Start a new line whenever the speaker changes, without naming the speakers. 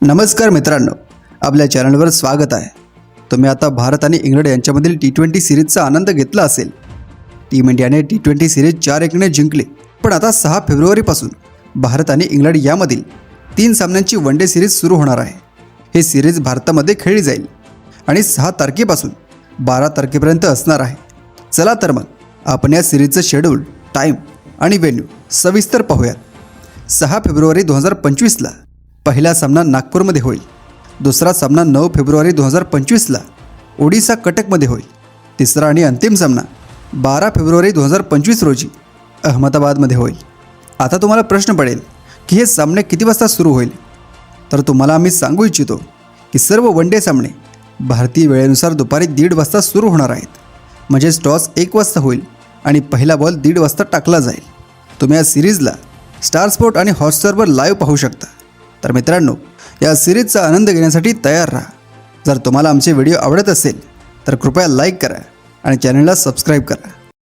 नमस्कार मित्रांनो, आपल्या चॅनलवर स्वागत आहे। तुम्ही आता भारत आणि इंग्लंड यांच्यामधील T20 सिरीजचा आनंद घेतला असेल। टीम इंडियाने T20 सिरीज 4-1ने जिंकली, पण आता 6 फेब्रुवारीपासून भारत आणि इंग्लंड यामधील 3 सामन्यांची वनडे सिरीज सुरू होणार आहे। ही सिरीज भारतामध्ये खेळली जाईल आणि 6 तारखेपासून 12 तारखेपर्यंत असणार आहे। चला तर मग आपण या सिरीजचं शेड्यूल, टाइम आणि व्हेन्यू सविस्तर पाहूयात। 6 फेब्रुवारी 2025ला पहिला सामना नागपूरमध्ये होईल। दुसरा सामना 9 फेब्रुवारी 2025ला ओडिसा कटकमध्ये होईल। तिसरा आणि अंतिम सामना 12 फेब्रुवारी 2025 रोजी अहमदाबादमध्ये होईल। आता तुम्हाला प्रश्न पडेल की हे सामने किती वाजता सुरू होईल, तर तुम्हाला आम्ही सांगू इच्छितो की सर्व वनडे सामने भारतीय वेळेनुसार दुपारी 1:30 वाजता सुरू होणार आहेत। म्हणजे टॉस 1 वाजता होईल आणि पहिला बॉल 1:30 वाजता टाकला जाईल। तुम्ही या सिरीजला स्टार स्पोर्ट आणि हॉटस्टारवर लाईव्ह पाहू शकता। तर मित्रांनो, या सिरीजचा आनंद घेण्यासाठी तयार राहा। जर तुम्हाला आमचे व्हिडिओ आवडत असेल तर कृपया लाईक करा आणि चॅनलला सबस्क्राईब करा।